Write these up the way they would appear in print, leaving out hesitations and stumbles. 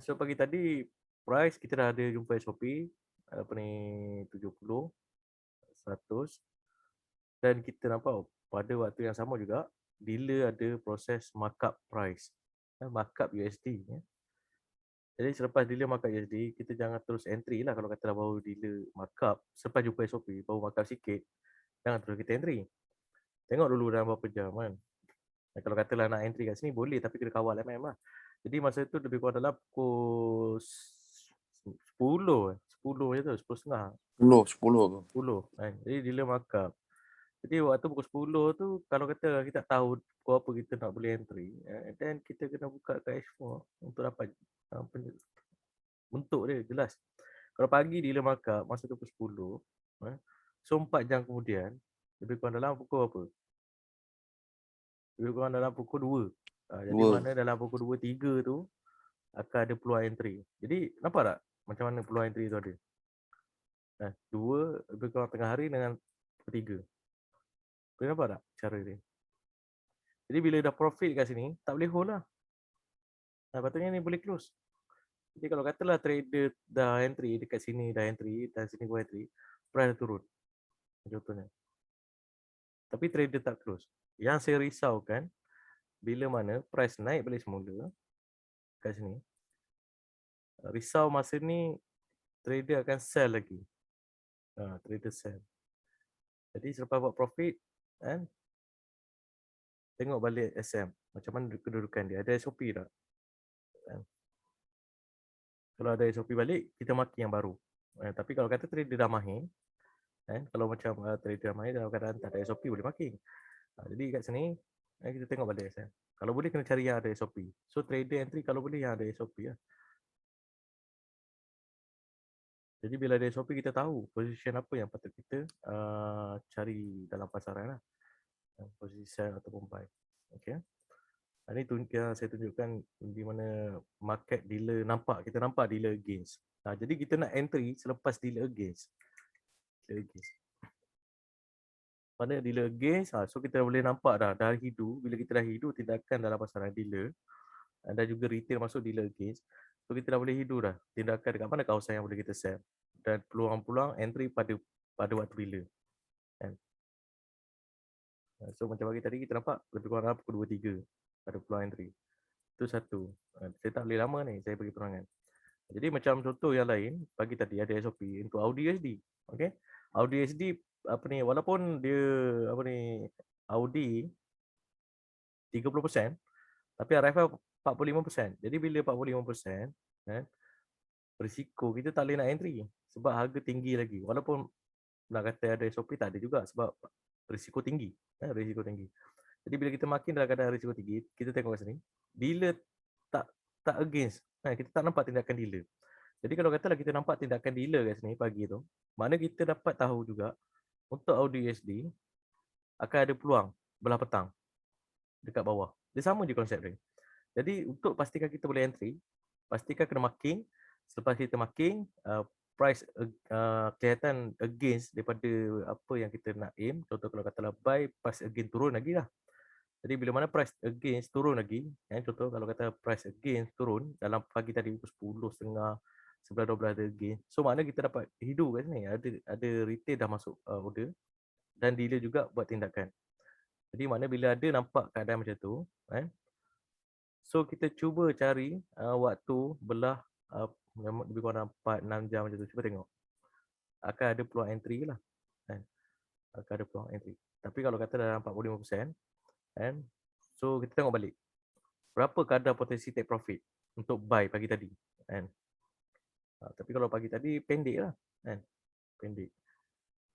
So pagi tadi price kita dah ada jumpa SOP apa ni 70, 100 dan kita nampak pada waktu yang sama juga dealer ada proses markup price, markup USD ya. Jadi selepas dealer markup USD, kita jangan terus entry lah kalau kata baru dealer markup, selepas jumpa SOP baru markup sikit, jangan terus kita entry. Tengok dulu dalam berapa jam kan. Dan kalau katalah nak entry kat sini boleh tapi kena kawal MM lah. Jadi masa tu lebih kurang dalam pukul 10 je tu, 10.30. 10 tu. 10 kan. Jadi dealer markup. Jadi waktu pukul 10 tu kalau kata kita tak tahu pukul apa kita nak boleh entry, then kita kena buka kat H4 untuk dapat bentuk dia jelas. Kalau pagi dealer markup masa tu pukul 10, so 4 jam kemudian lebih kurang dalam pukul apa? Lebih kurang dalam pukul 2. Jadi 2. mana dalam pukul 2, 3 tu akan ada peluang entry. Jadi nampak tak macam mana peluang entry tu ada? 2 lebih kurang tengah hari dengan pukul 3. Boleh nampak tak cara dia? Jadi bila dah profit kat sini, tak boleh hold lah. Patutnya ni boleh close. Jadi kalau katalah trader dah entry dekat sini dah entry dan sini pun entry, price dah turun. Contohnya. Tapi trader tak close. Yang saya risaukan bila mana price naik balik semula kat sini. Risau masa ni trader akan sell lagi. Trader sell. Jadi selepas buat profit kan, tengok balik SM macam mana kedudukan dia, ada SOP tak kan? Kalau ada SOP balik kita maki yang baru, tapi kalau kata trader dah mahir kan, kalau macam trader dah mahir dalam keadaan tak ada SOP boleh maki. Jadi kat sini kita tengok balik SM, kalau boleh kena cari yang ada SOP. So trader entry kalau boleh yang ada SOP lah. Jadi bila ada SOP kita tahu position apa yang patut kita cari dalam pasaran lah, posisi sell ataupun buy. Okay. Ini saya tunjukkan di mana market dealer nampak, kita nampak dealer against. Jadi kita nak entry selepas dealer against. Mana dealer against, so kita boleh nampak dah hidu, bila kita dah hidu tindakan dalam pasaran dealer dan juga retail masuk dealer against. So kita dah boleh hidu dah tindakan dekat mana kawasan yang boleh kita sell dan peluang-peluang entry pada waktu bila. Kan? So macam pagi tadi kita nampak lebih kurang pukul 2.3 ada peluang entry. Itu satu. Saya tak boleh lama ni saya bagi penerangan. Jadi macam contoh yang lain, pagi tadi ada SOP untuk Audi USD. Okey. Audi USD apa ni, walaupun dia apa ni Audi 30% tapi RFL 45%. Jadi bila 45%, kan, risiko kita tak boleh nak entry sebab harga tinggi lagi. Walaupun nak kata ada SOP tak ada juga sebab risiko tinggi, risiko tinggi. Jadi bila kita makin dalam keadaan risiko tinggi, kita tengok kat sini, dealer tak against. Kita tak nampak tindakan dealer. Jadi kalau katalah kita nampak tindakan dealer kat sini pagi tu, mana kita dapat tahu juga untuk Audi USD akan ada peluang belah petang dekat bawah. Dia sama je konsep dia. Jadi untuk pastikan kita boleh entry, pastikan kena marking. Selepas kita marking, price kelihatan against daripada apa yang kita nak aim. Contoh kalau katalah buy, price again turun lagi lah. Jadi bila mana price against turun lagi, contoh kalau kata price against turun dalam pagi tadi pukul 10.30, 11.12 ada again. So makna kita dapat hidup kat sini. Ada retail dah masuk order dan dealer juga buat tindakan. Jadi mana bila ada nampak keadaan macam tu, so kita cuba cari waktu belah lebih kurang 4-6 jam macam tu. Cuba tengok. Akan ada peluang entry lah. Akan ada peluang entry. Tapi kalau kata dalam 45%, so kita tengok balik. Berapa kadar potensi take profit untuk buy pagi tadi. Tapi kalau pagi tadi pendek lah. Pendek.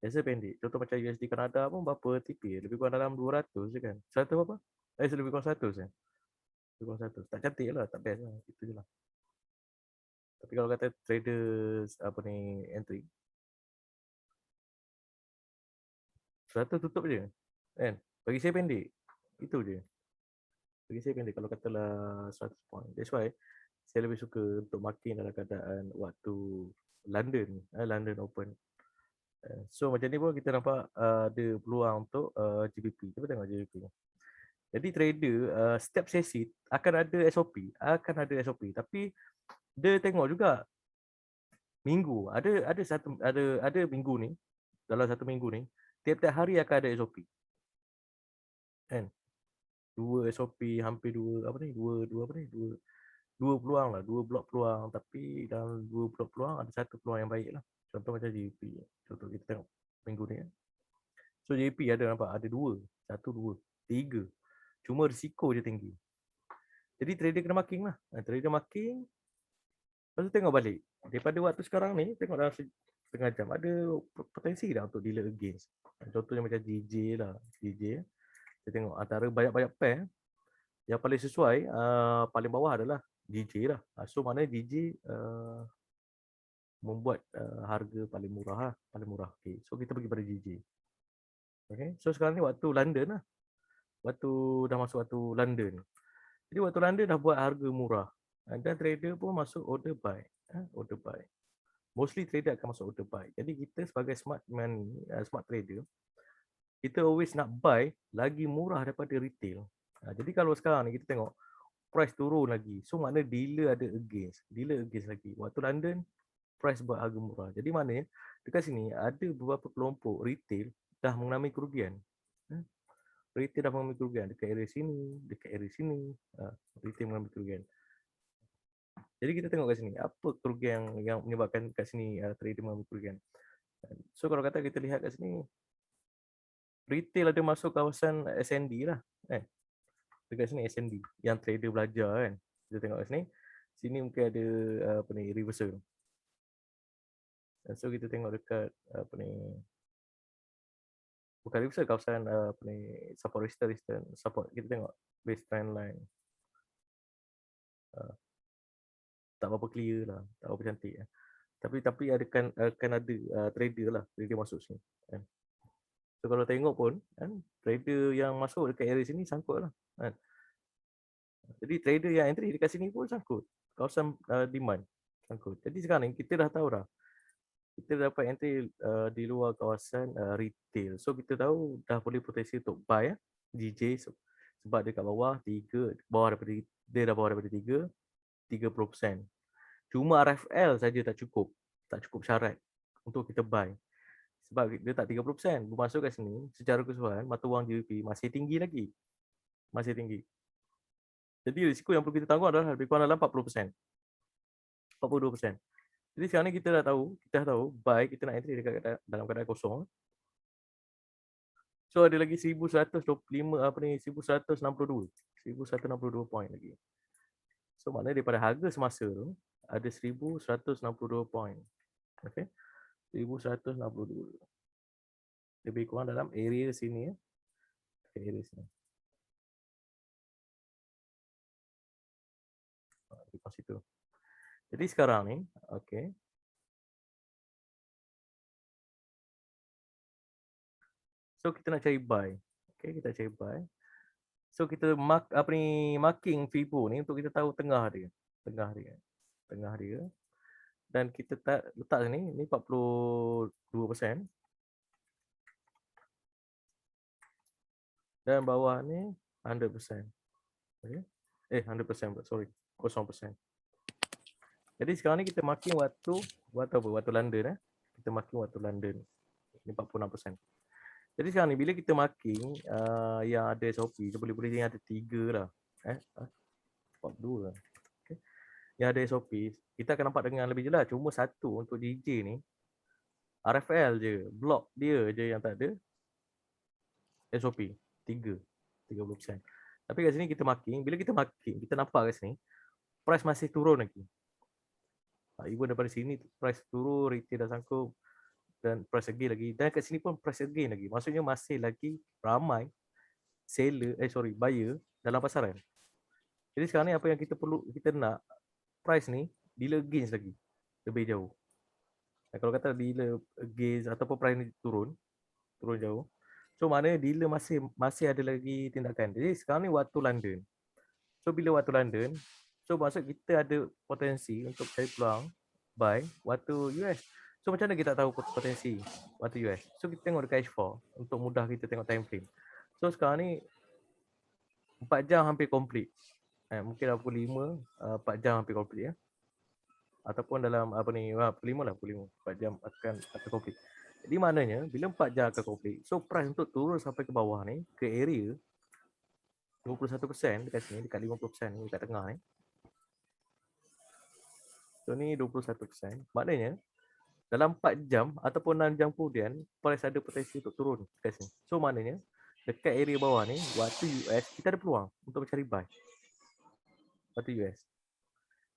Biasa pendek. Contoh macam USD Kanada pun berapa TP? Lebih kurang dalam 200 je kan. 100 berapa? Lebih kurang 100 kan. Lebih kurang 100. Tak cantik lah. Tak best lah. Itu je lah. Tapi kalau kata traders apa ni entry, 100 tutup je. Kan? Bagi saya pendek. Itu je. Bagi saya pendek kalau katalah 100 point. That's why saya lebih suka untuk marking dalam keadaan waktu London Open. So macam ni pun kita nampak ada peluang untuk GBP. Cuba tengok GBP. Jadi trader setiap sesi akan ada SOP, tapi dia tengok juga minggu. Ada minggu ni, dalam satu minggu ni, tiap-tiap hari akan ada SOP. Kan? Dua SOP, hampir dua apa ni? Dua apa ni? Dua peluang lah, dua blok peluang, tapi dalam dua blok peluang ada satu peluang yang baik lah. Contoh macam JP. Contoh kita tengok minggu ni. So JP ada nampak ada dua, satu dua, tiga. Cuma risiko je tinggi. Jadi trader kena marking lah. Trader marking, lepas tu tengok balik. Daripada waktu sekarang ni, tengok dalam setengah jam, ada potensi dah untuk dealer against. Contohnya macam JJ lah. JJ, kita tengok antara banyak-banyak pair, yang paling sesuai, paling bawah adalah JJ lah. So mana JJ membuat harga paling murah lah. Paling murah. Okay. So kita pergi pada JJ. Okay. So sekarang ni waktu London lah. Waktu dah masuk waktu London. Jadi waktu London dah buat harga murah. Dan trader pun masuk order buy. Order buy. Mostly trader akan masuk order buy. Jadi kita sebagai smart trader, kita always nak buy lagi murah daripada retail. Jadi kalau sekarang ni kita tengok price turun lagi. So makna dealer ada against. Dealer against lagi. Waktu London, price buat harga murah. Jadi maknanya dekat sini ada beberapa kelompok retail dah mengalami kerugian. Retail dah mengalami kerugian dekat area sini, dekat area sini. Retail mengalami kerugian. Jadi kita tengok kat sini, apa kerugian yang menyebabkan kat sini trader mengalami kerugian. So kalau kata kita lihat kat sini, retail ada masuk kawasan SND lah. Dekat sini SND, yang trader belajar kan. Kita tengok kat sini, sini mungkin ada apa ni, reversal. So kita tengok dekat apa ni, bukan reversal, kawasan apa ni, support resistance, support. Kita tengok base trend line. Tak berapa clear lah, tak berapa cantik. Tapi akan ada trader lah, trader masuk sini. Kan. So kalau tengok pun, kan, trader yang masuk dekat area sini sangkut lah. Kan. Jadi trader yang entry dekat sini pun sangkut. Kawasan demand sangkut. Jadi sekarang ni kita dah tahu dah. Kita dapat entry di luar kawasan retail. So kita tahu dah boleh potensi untuk buy DJ sebab dia kat bawah 3, bawah daripada dia dah bawah daripada 3, 30%. Cuma RFL saja tak cukup syarat untuk kita buy. Sebab dia tak 30%, bermasuk kat sini secara keseluruhan mata wang GBP masih tinggi lagi. Masih tinggi. Jadi risiko yang perlu kita tanggung adalah lebih kurang dalam 40%. 42%. Jadi sekarang ni kita dah tahu buy kita nak entry dekat dalam keadaan kosong. So ada lagi 1125 apa ni, 1162. 1162 point lagi. So maknanya daripada harga semasa tu ada 1162 point. Okey. 1162. Lebih kurang dalam area sini ya. Area sini. Di situ. Jadi sekarang ni, okey. So kita nak cari buy. Okey, kita cari buy. So kita marking Fibo ni untuk kita tahu tengah dia. Dan kita letak sini, ni 42%. Dan bawah ni 100%. Okay. 100%, sorry. 0%. Jadi sekarang ni kita marking waktu apa? Waktu London Kita marking waktu London. Ni 46%. Jadi sekarang ni bila kita marking yang ada SOP, kita boleh yang ada 3 lah. 42 lah. Okay. Yang ada SOP, kita akan nampak dengan lebih jelas. Cuma satu untuk DJ ni, RFL je, blok dia je yang tak ada SOP. 30%. Tapi kat sini kita marking, bila kita marking, kita nampak kat sini, price masih turun lagi. Even daripada sini, price turun, retail dah sangkut, dan price again lagi. Dan kat sini pun price again lagi. Maksudnya masih lagi ramai buyer dalam pasaran. Jadi sekarang ni apa yang kita nak, price ni dealer against lagi lebih jauh. Kalau kata dealer against ataupun price ni turun jauh, so maknanya dealer masih ada lagi tindakan. Jadi sekarang ni waktu London. So bila waktu London, so maksud kita ada potensi untuk cari peluang buy waktu US. So macam mana kita tahu potensi waktu US? So kita tengok dekat H4 untuk mudah kita tengok time frame. So sekarang ni 4 jam hampir complete. Mungkin 25 4 jam hampir complete ya. ataupun dalam 45 lah, 4 jam akan komplit. Jadi maknanya bila 4 jam akan komplit, so price untuk turun sampai ke bawah ni, ke area 21% dekat sini, dekat 50% ni, dekat tengah ni. So ni 21%. Maknanya dalam 4 jam ataupun 6 jam kemudian, price ada potensi untuk turun dekat sini. So maknanya dekat area bawah ni, waktu US, kita ada peluang untuk mencari buy. Waktu US.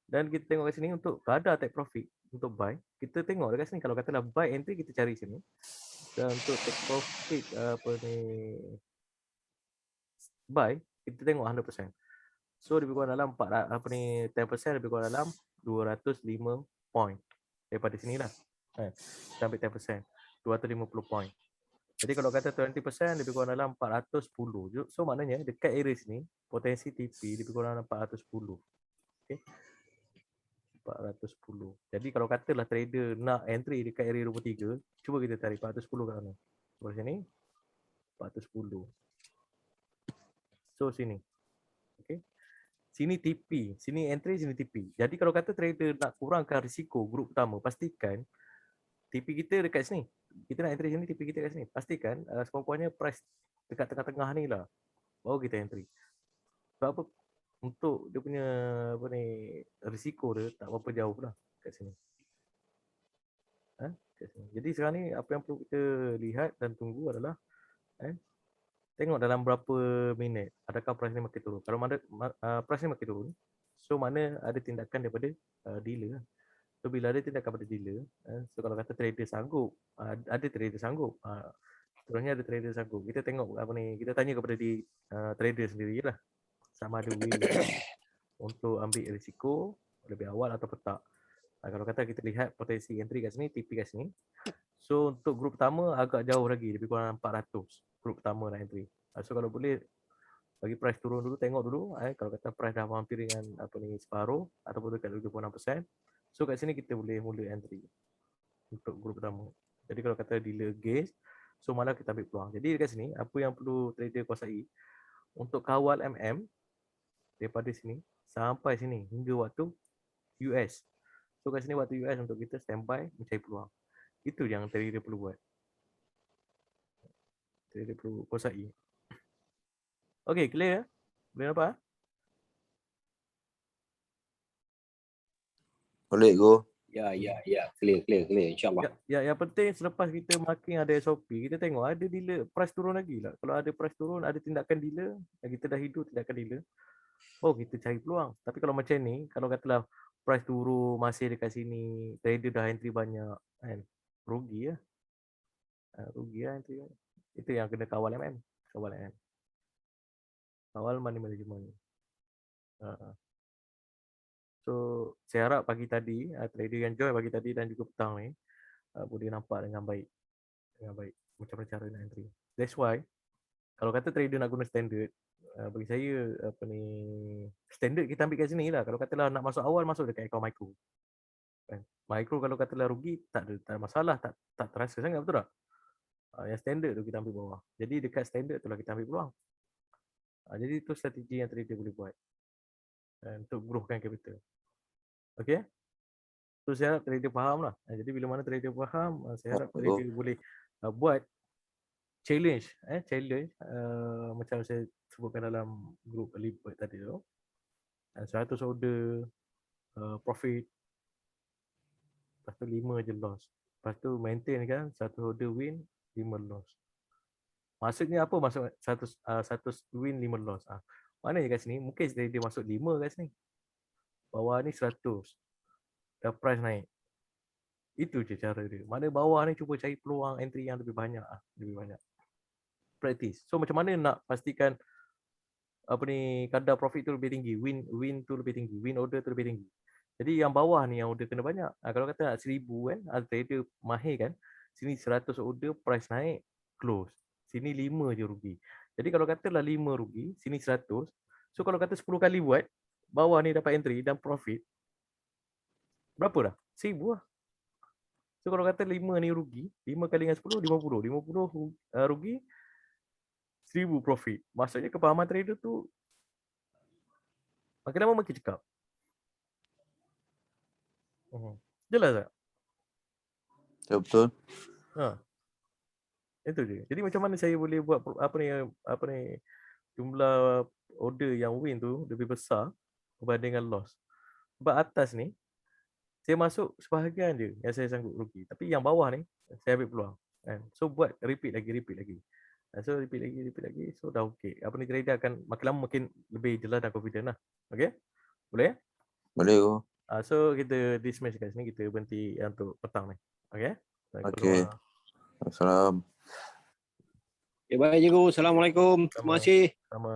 Dan kita tengok kat sini untuk kadar take profit untuk buy, kita tengok dekat sini kalau katalah buy entry kita cari sini. Dan untuk take profit buy kita tengok 100%. So lebih kurang dalam 10% lebih kurang dalam 205 point daripada sini lah. Sampai 10%, 250 point. Jadi kalau kata 20% lebih kurang dalam 410. So maknanya dekat area sini potensi TP lebih kurang dalam 410. Okey. 410. Jadi kalau katalah trader nak entry dekat area 23, cuba kita tarik 410 kat sana. Dari sini 410. So sini. Okey. Sini TP, sini entry, sini TP. Jadi kalau kata trader nak kurangkan risiko grup pertama, pastikan TP kita dekat sini. Kita nak entry sini, TP kita dekat sini. Pastikan sekurang-kurangnya price dekat tengah-tengah ni lah. Baru kita entry. Sebab apa? Untuk dia punya risiko dia tak berapa jauh lah kat sini. Kat sini. Jadi sekarang ni apa yang perlu kita lihat dan tunggu adalah tengok dalam berapa minit adakah price ni makin turun. Kalau price ni makin turun, so mana ada tindakan daripada dealer. So bila ada tindakan daripada dealer, so kalau kata trader sanggup, ada trader sanggup. Seterusnya ada trader sanggup. Kita tengok kita tanya kepada trader sendiri lah. Sama ada will untuk ambil risiko lebih awal atau tak. Kalau kata kita lihat potensi entry kat sini, TP kat sini. So untuk grup pertama agak jauh lagi, lebih kurang 400 grup pertama nak entry. So kalau boleh bagi price turun dulu, tengok dulu kalau kata price dah hampir dengan separuh ataupun dekat 26%. So kat sini kita boleh mula entry untuk grup pertama. Jadi kalau kata dealer gains, so malah kita ambil peluang. Jadi dekat sini apa yang perlu trader kuasai untuk kawal daripada sini sampai sini hingga waktu US. So kat sini waktu US untuk kita standby mencari peluang. Itu yang trader perlu buat. Trader perlu kuasai. Okay, clear? Boleh nampak? Boleh go. Ya, clear insya-Allah. Yang penting selepas kita marking ada SOP, kita tengok ada dealer price turun lagi lah. Kalau ada price turun, ada tindakan dealer, kita dah hidup tindakan dealer. Oh, kita cari peluang. Tapi kalau macam ni, kalau katalah price turun masih dekat sini, trader dah entry banyak, kan? Rugi lah. Rugi lah entry. Itu yang kena kawal MM. Kawal money management. So, saya harap pagi tadi, trader yang join pagi tadi dan juga petang ni, boleh nampak dengan baik. Macam mana cara nak entry. That's why, kalau kata trader nak guna standard, bagi saya, standard kita ambil kat sini lah. Kalau katalah nak masuk awal, masuk dekat account micro. Micro kalau katalah rugi, tak ada masalah, tak terasa sangat, betul tak? Yang standard tu kita ambil bawah. Jadi dekat standard tu lah kita ambil peluang. Jadi itu strategi yang trader boleh buat untuk growthkan capital. Okay? So saya harap trader faham lah. Jadi bila mana trader faham, saya harap trader boleh buat challenge macam saya sebutkan dalam grup Leapbird tadi tu. 100 order profit, lepas tu 5 je loss. Lepas tu maintain kan 100 order win, 5 loss. Maksudnya apa maksud 100 win, 5 loss? Maknanya kat sini mungkin dia masuk 5 kat sini. Bawah ni 100. Dah price naik. Itu je cara dia. Mana bawah ni cuba cari peluang entry yang lebih banyak. Practice. So macam mana nak pastikan kadar profit tu lebih tinggi, win tu lebih tinggi, win order tu lebih tinggi. Jadi yang bawah ni yang order kena banyak. Kalau kata nak 1000 kan, trader mahir kan, sini 100 order price naik, close. Sini 5 je rugi. Jadi kalau katalah 5 rugi, sini 100. So kalau kata 10 kali buat, bawah ni dapat entry dan profit, berapa dah? 1000 lah. So kalau kata 5 ni rugi, 5 kali dengan 10, 50. 50 rugi, 1000 profit. Maksudnya kepahaman trader tu makin lama makin cekap. Jelas tak? Ya, betul. Ha. Itu dia. Jadi macam mana saya boleh buat apa ni jumlah order yang win tu lebih besar berbanding dengan loss. Sebab atas ni saya masuk sebahagian je yang saya sanggup rugi. Tapi yang bawah ni saya ambil peluang. Kan? So buat repeat lagi. So repeat lagi. So dah okey. Apa ni trader akan makin lama makin lebih jelas dan confident lah. Okey? Boleh? Boleh kau. So kita dismiss kat sini, kita berhenti untuk petang ni. Okey? Okey. Assalamualaikum. Baik je, Assalamualaikum. Terima Sama. kasih. Sama.